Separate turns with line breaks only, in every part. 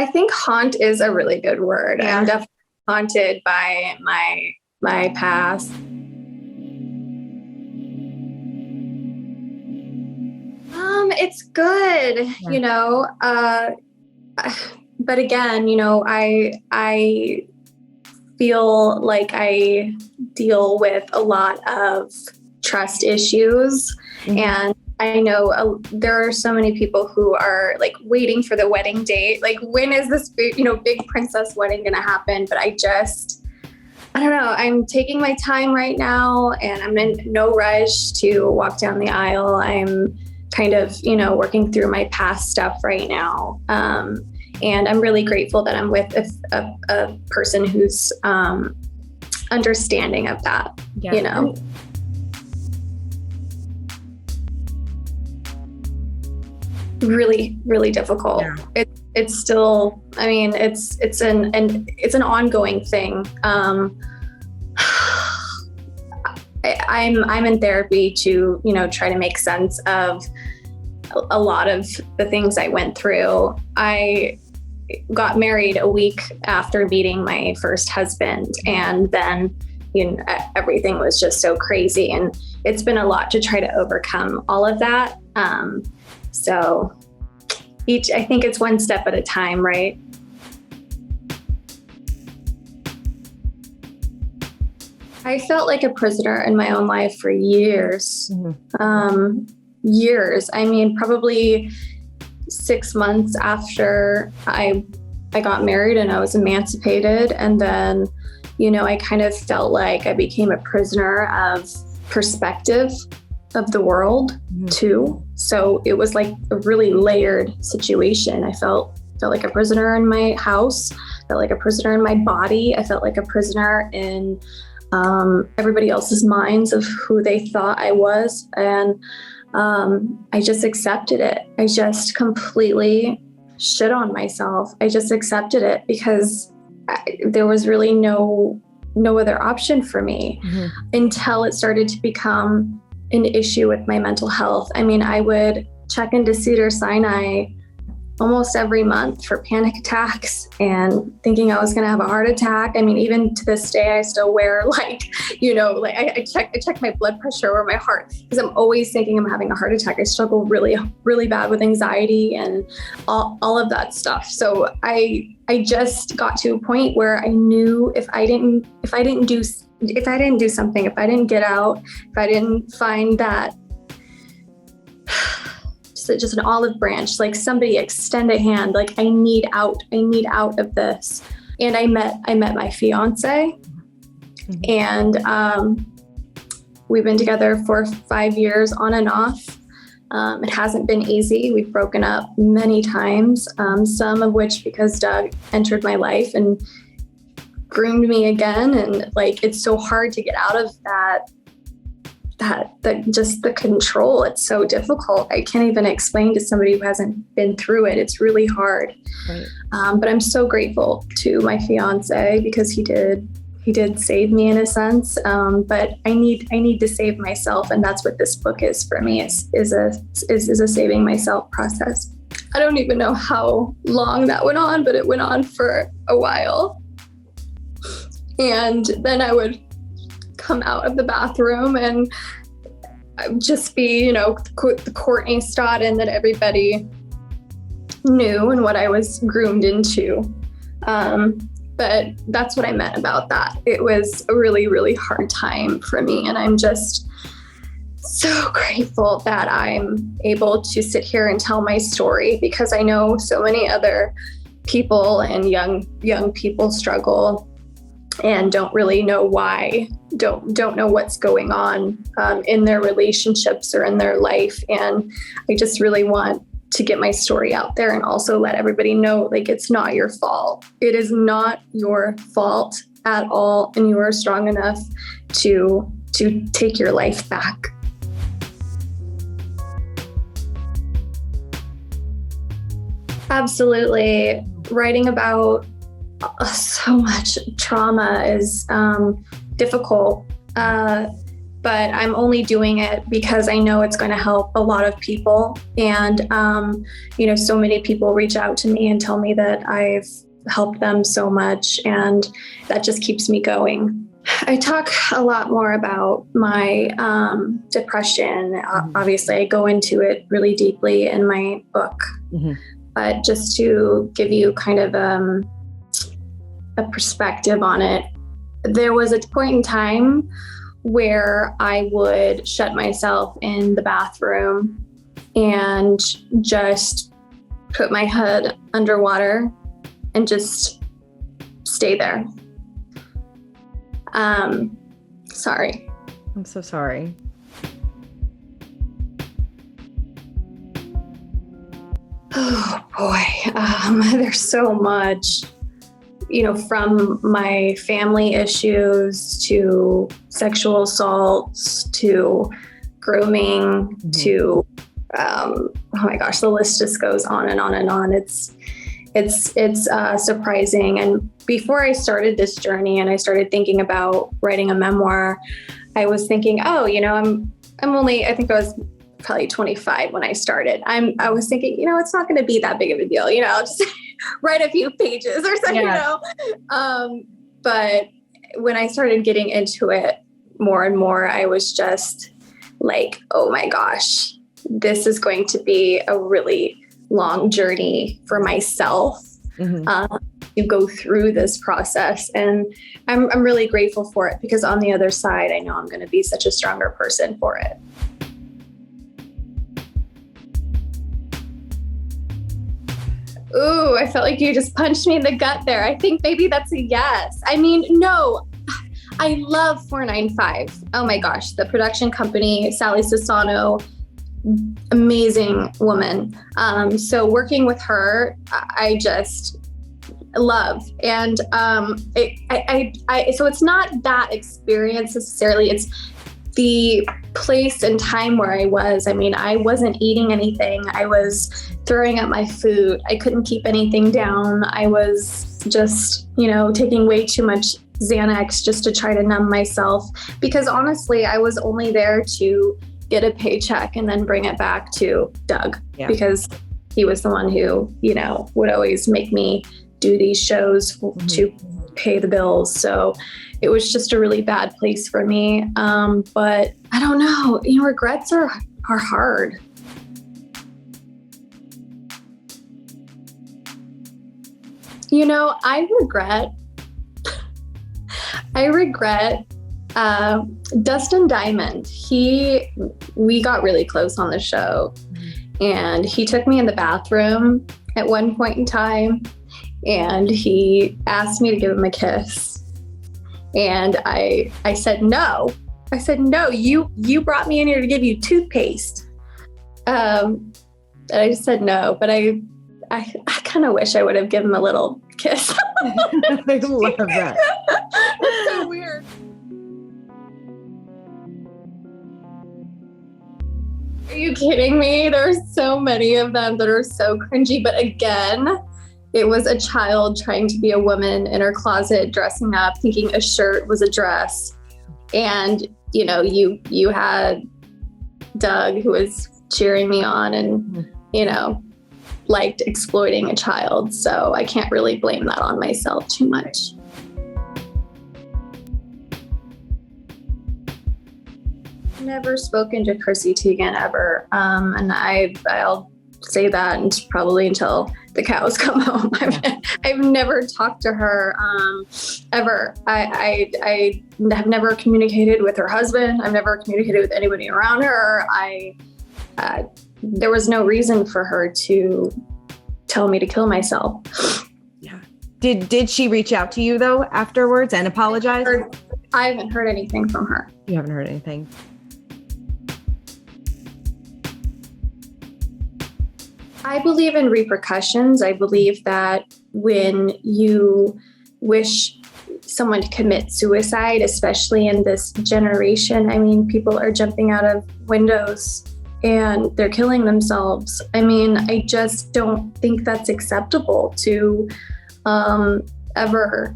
I think haunt is a really good word.
Yeah.
I'm definitely haunted by my past. It's good, but again, I feel like I deal with a lot of trust issues.
Mm-hmm.
And I know there are so many people who are like waiting for the wedding date. Like, when is this big princess wedding going to happen? But I don't know. I'm taking my time right now, and I'm in no rush to walk down the aisle. I'm kind of, working through my past stuff right now. And I'm really grateful that I'm with a person who's understanding of that, Really, really difficult. Yeah. It's still, it's an ongoing thing. I'm in therapy to, try to make sense of a lot of the things I went through. I got married a week after meeting my first husband, and then, everything was just so crazy, and it's been a lot to try to overcome all of that. So I think it's one step at a time, right? I felt like a prisoner in my own life for years. Mm-hmm. Years. Probably 6 months after I got married and I was emancipated. And then, I kind of felt like I became a prisoner of perspective of the world too. So it was like a really layered situation. I felt like a prisoner in my house, felt like a prisoner in my body. I felt like a prisoner in everybody else's minds of who they thought I was. And I just accepted it. I just completely shit on myself. I just accepted it because there was really no other option for me until it started to become an issue with my mental health. I would check into Cedars-Sinai almost every month for panic attacks and thinking I was going to have a heart attack. Even to this day, I still wear I check my blood pressure or my heart because I'm always thinking I'm having a heart attack. I struggle really, really bad with anxiety and all of that stuff. So I just got to a point where I knew if I didn't do something, if I didn't get out, if I didn't find that just an olive branch, like somebody extend a hand, like I need out of this. And I met my fiancé, and we've been together for 5 years on and off. It hasn't been easy. We've broken up many times, some of which because Doug entered my life and groomed me again. And it's so hard to get out of that just the control. It's so difficult. I can't even explain to somebody who hasn't been through it. It's really hard. Right. But I'm so grateful to my fiance because he did save me in a sense. But I need to save myself. And that's what this book is for me, is a saving myself process. I don't even know how long that went on, but it went on for a while. And then I would come out of the bathroom and just be, the Courtney Stodden that everybody knew and what I was groomed into. But that's what I meant about that. It was a really, really hard time for me. And I'm just so grateful that I'm able to sit here and tell my story, because I know so many other people and young people struggle and don't really know why, don't know what's going on in their relationships or in their life. And I just really want to get my story out there and also let everybody know, it's not your fault. It is not your fault at all. And you are strong enough to take your life back. Absolutely. Writing about so much trauma is difficult. but I'm only doing it because I know it's going to help a lot of people. And, so many people reach out to me and tell me that I've helped them so much, and that just keeps me going. I talk a lot more about my depression. Obviously, I go into it really deeply in my book, but just to give you kind of a perspective on it, there was a point in time where I would shut myself in the bathroom and just put my head underwater and just stay there. Sorry.
I'm so sorry.
Oh boy. There's so much, from my family issues to sexual assaults to grooming to, oh my gosh, the list just goes on and on and on. It's surprising. And before I started this journey and I started thinking about writing a memoir, I was thinking, I'm only, I think I was probably 25 when I started. I was thinking, it's not going to be that big of a deal. I'll just write a few pages or something, But when I started getting into it more and more, I was just like, oh my gosh, this is going to be a really long journey for myself to go through this process. And I'm really grateful for it, because on the other side, I know I'm going to be such a stronger person for it. Ooh, I felt like you just punched me in the gut there. I think maybe that's a yes. I mean, no, I love 495. Oh my gosh, the production company, Sally Sassano, amazing woman. So working with her, I just love. And so it's not that experience necessarily. It's the place and time where I was. I mean, I wasn't eating anything. I was throwing up my food. I couldn't keep anything down. I was just, taking way too much Xanax just to try to numb myself, because honestly, I was only there to get a paycheck and then bring it back to Doug, because he was the one who, would always make me do these shows to pay the bills. So it was just a really bad place for me. But I don't know, regrets are hard. I regret Dustin Diamond. We got really close on the show, and he took me in the bathroom at one point in time, and he asked me to give him a kiss. And I said, no. I said, no, you brought me in here to give you toothpaste. And I just said no, but I kind of wish I would have given him a little kiss.
I love that.
It's so weird. Are you kidding me? There's so many of them that are so cringy. But again, it was a child trying to be a woman in her closet, dressing up, thinking a shirt was a dress. And, you had Doug, who was cheering me on and, liked exploiting a child. So I can't really blame that on myself too much. Never spoken to Chrissy Teigen ever. And I'll say that probably until the cows come home. I've never talked to her ever. I have never communicated with her husband. I've never communicated with anybody around her. There was no reason for her to tell me to kill myself.
Yeah. Did she reach out to you though afterwards and apologize?
I haven't heard anything from her.
You haven't heard anything.
I believe in repercussions. I believe that when you wish someone to commit suicide, especially in this generation, I mean, people are jumping out of windows and they're killing themselves. I mean, I just don't think that's acceptable to ever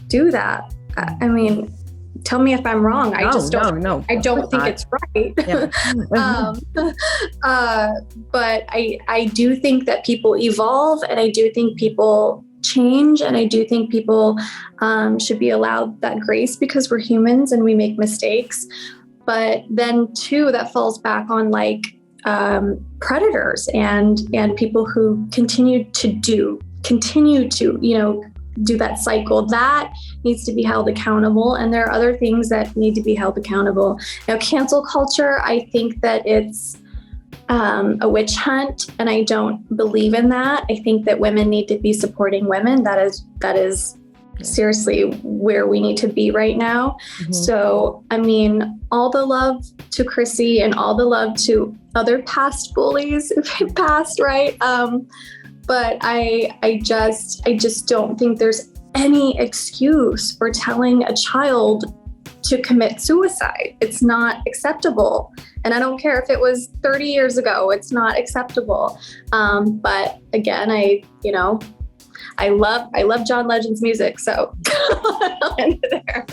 do that. I mean, tell me if I'm wrong. I just don't.
No.
I don't think it's right.
Yeah.
But I do think that people evolve, and I do think people change, and I do think people should be allowed that grace because we're humans and we make mistakes. But then too, that falls back on like predators and people who continue to do that cycle. That needs to be held accountable. And there are other things that need to be held accountable. Now, cancel culture, I think that it's a witch hunt, and I don't believe in that. I think that women need to be supporting women. That is seriously where we need to be right now. Mm-hmm. So, I mean, all the love to Chrissy and all the love to other past bullies who've passed, right? But I just don't think there's any excuse for telling a child to commit suicide. It's not acceptable. And I don't care if it was 30 years ago, it's not acceptable. But again, I love John Legend's music, so I'll end it there.